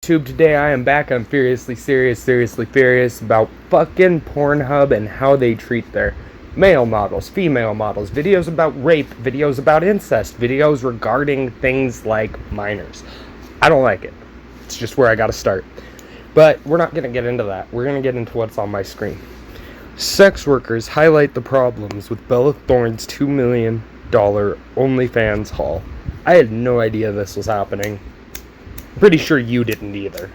YouTube. Today I am back on Seriously Furious about fucking Pornhub and how they treat their male models, female models, videos about rape, videos about incest, videos regarding things like minors. I don't like it. It's just where I gotta start. But we're not gonna get into that. We're gonna get into what's on my screen. Sex workers highlight the problems with Bella Thorne's $2 million OnlyFans haul. I had no idea this was happening. Pretty sure you didn't either.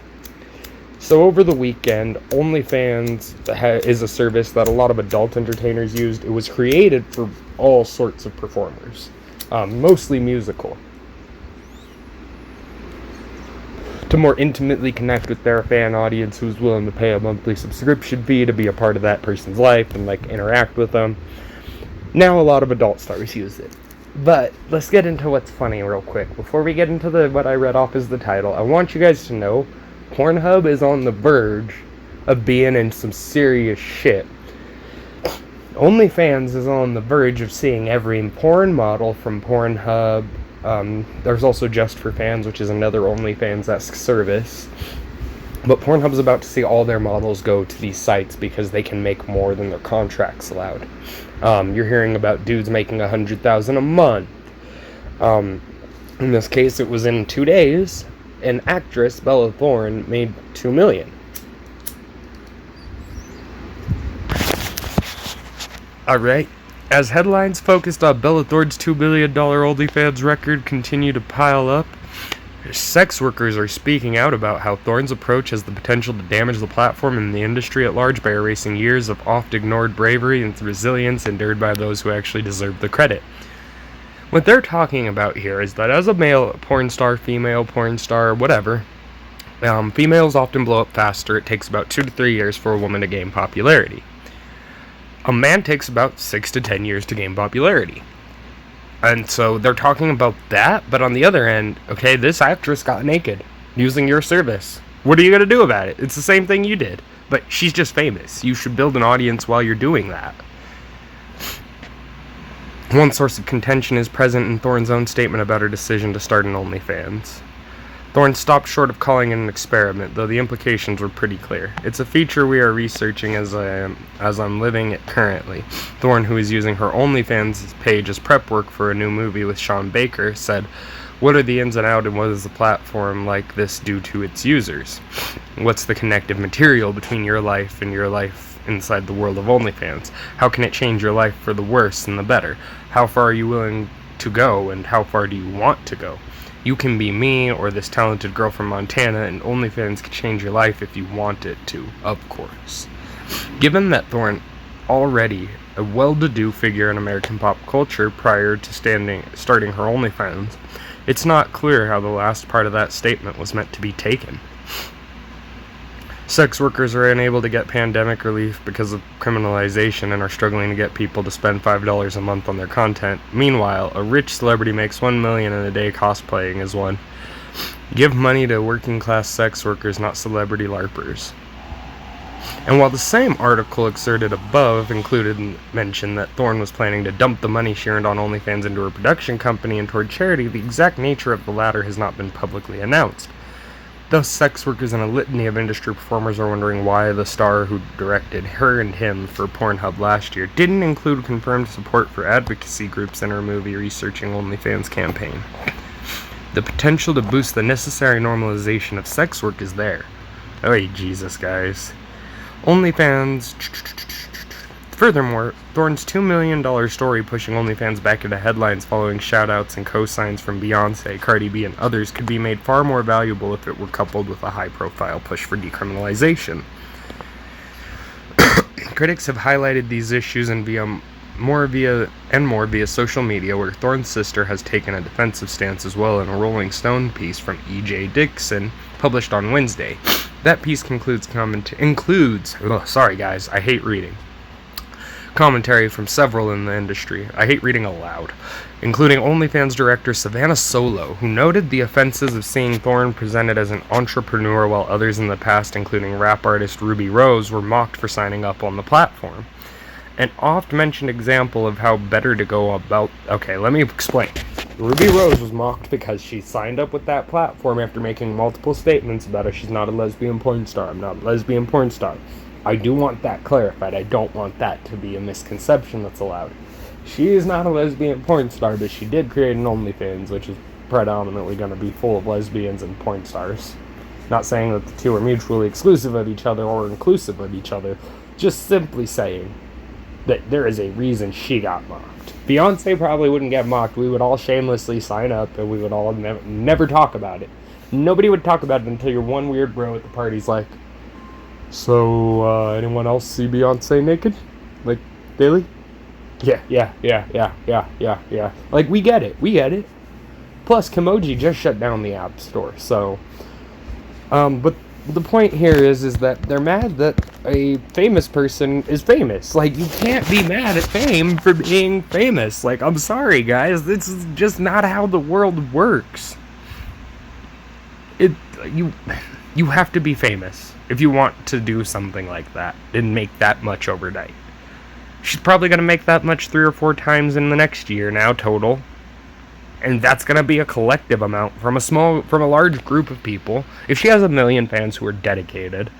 So over the weekend, OnlyFans is a service that a lot of adult entertainers used. It was created for all sorts of performers, mostly musical, to more intimately connect with their fan audience who's willing to pay a monthly subscription fee to be a part of that person's life and interact with them. Now a lot of adult stars use it. But let's get into what's funny real quick. Before we get into what I read off as the title, I want you guys to know Pornhub is on the verge of being in some serious shit. OnlyFans is on the verge of seeing every porn model from Pornhub. There's also Just for Fans, which is another OnlyFans-esque service. But Pornhub's about to see all their models go to these sites because they can make more than their contracts allowed. You're hearing about dudes making $100,000 a month. In this case, it was in 2 days. An actress, Bella Thorne, made $2 million. Alright. As headlines focused on Bella Thorne's $2 million OnlyFans record continue to pile up, sex workers are speaking out about how Thorne's approach has the potential to damage the platform and the industry at large by erasing years of oft-ignored bravery and resilience endured by those who actually deserve the credit. What they're talking about here is that as a male porn star, female porn star, whatever, females often blow up faster. It takes about 2 to 3 years for a woman to gain popularity. A man takes about 6 to 10 years to gain popularity. And so they're talking about that, but on the other end, okay, this actress got naked using your service. What are you going to do about it? It's the same thing you did, but she's just famous. You should build an audience while you're doing that. One source of contention is present in Thorne's own statement about her decision to start an OnlyFans. Thorne stopped short of calling it an experiment, though the implications were pretty clear. It's a feature we are researching as I'm living it currently. Thorne, who is using her OnlyFans page as prep work for a new movie with Sean Baker, said, "What are the ins and outs and what does a platform like this do to its users? What's the connective material between your life and your life inside the world of OnlyFans? How can it change your life for the worse and the better? How far are you willing to go and how far do you want to go? You can be me or this talented girl from Montana, and OnlyFans can change your life if you want it to, of course." Given that Thorne, already a well-to-do figure in American pop culture prior to starting her OnlyFans, it's not clear how the last part of that statement was meant to be taken. Sex workers are unable to get pandemic relief because of criminalization and are struggling to get people to spend $5 a month on their content. Meanwhile, a rich celebrity makes $1 million in a day cosplaying as one. Give money to working-class sex workers, not celebrity LARPers. And while the same article excerpted above included mention that Thorne was planning to dump the money she earned on OnlyFans into her production company and toward charity, the exact nature of the latter has not been publicly announced. Thus, sex workers and a litany of industry performers are wondering why the star who directed Her and Him for Pornhub last year didn't include confirmed support for advocacy groups in her movie researching OnlyFans campaign. The potential to boost the necessary normalization of sex work is there. Oh, Jesus, guys. OnlyFans. Furthermore, Thorne's $2 million story pushing OnlyFans back into headlines following shoutouts and cosigns from Beyonce, Cardi B, and others could be made far more valuable if it were coupled with a high-profile push for decriminalization. Critics have highlighted these issues and more via social media, where Thorne's sister has taken a defensive stance as well in a Rolling Stone piece from E.J. Dixon, published on Wednesday. That piece sorry guys, I hate reading. Commentary from several in the industry. I hate reading aloud, including OnlyFans director Savannah Solo, who noted the offenses of seeing Thorne presented as an entrepreneur while others in the past, including rap artist Ruby Rose, were mocked for signing up on the platform. An oft-mentioned example of how better to go about... Okay, let me explain. Ruby Rose was mocked because she signed up with that platform after making multiple statements about her. She's not a lesbian porn star. I'm not a lesbian porn star. I do want that clarified. I don't want that to be a misconception that's allowed. She is not a lesbian porn star, but she did create an OnlyFans, which is predominantly going to be full of lesbians and porn stars. Not saying that the two are mutually exclusive of each other or inclusive of each other, just simply saying that there is a reason she got mocked. Beyonce probably wouldn't get mocked. We would all shamelessly sign up and we would all never talk about it. Nobody would talk about it until your one weird bro at the party's like, so, anyone else see Beyonce naked? Like, daily? Yeah. Like, we get it. Plus, Kimoji just shut down the App Store, so... but the point here is that they're mad that a famous person is famous. Like, you can't be mad at fame for being famous. Like, I'm sorry, guys. This is just not how the world works. You have to be famous if you want to do something like that and make that much overnight. She's probably going to make that much 3 or 4 times in the next year now, total. And that's going to be a collective amount from a large group of people. If she has 1 million fans who are dedicated,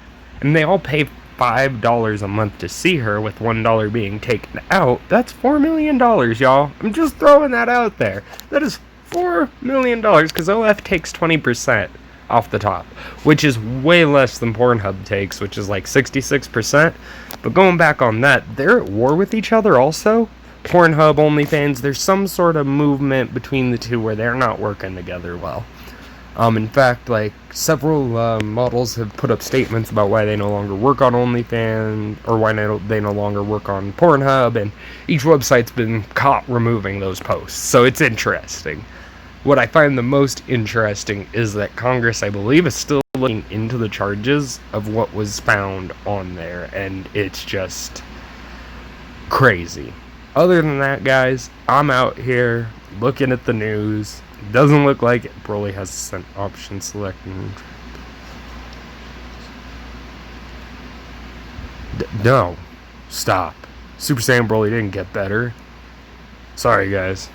and they all pay $5 a month to see her, with $1 being taken out, that's $4 million, y'all. I'm just throwing that out there. That is $4 million, because OF takes 20% off the top, which is way less than Pornhub takes, which is like 66%. But going back on that, they're at war with each other also. Pornhub, OnlyFans, there's some sort of movement between the two where they're not working together well. In fact, like, several models have put up statements about why they no longer work on OnlyFans, or why they no longer work on Pornhub, and each website's been caught removing those posts, so it's interesting. What I find the most interesting is that Congress, I believe, is still looking into the charges of what was found on there, and it's just crazy. Other than that, guys, I'm out here looking at the news. It doesn't look like it. Broly has an option selecting. No. Stop. Super Saiyan Broly didn't get better. Sorry, guys.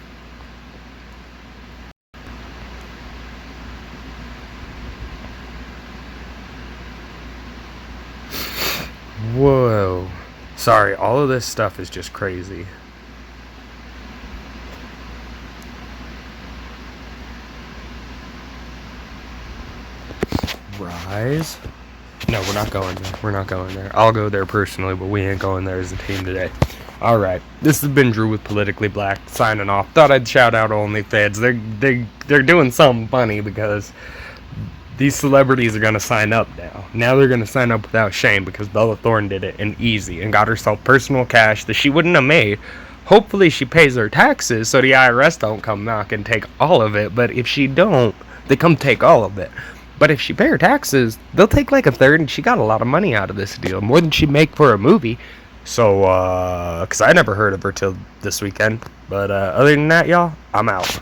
Whoa. Sorry, all of this stuff is just crazy. Rise? No, we're not going there. I'll go there personally, but we ain't going there as a team today. Alright, this has been Drew with Politically Black, signing off. Thought I'd shout out OnlyFans. They're doing something funny because these celebrities are going to sign up now. Now they're going to sign up without shame because Bella Thorne did it and easy and got herself personal cash that she wouldn't have made. Hopefully she pays her taxes so the IRS don't come knock and take all of it, but if she don't, they come take all of it. But if she pay her taxes, they'll take like a third, and she got a lot of money out of this deal, more than she'd make for a movie. So, because I never heard of her till this weekend. But other than that, y'all, I'm out.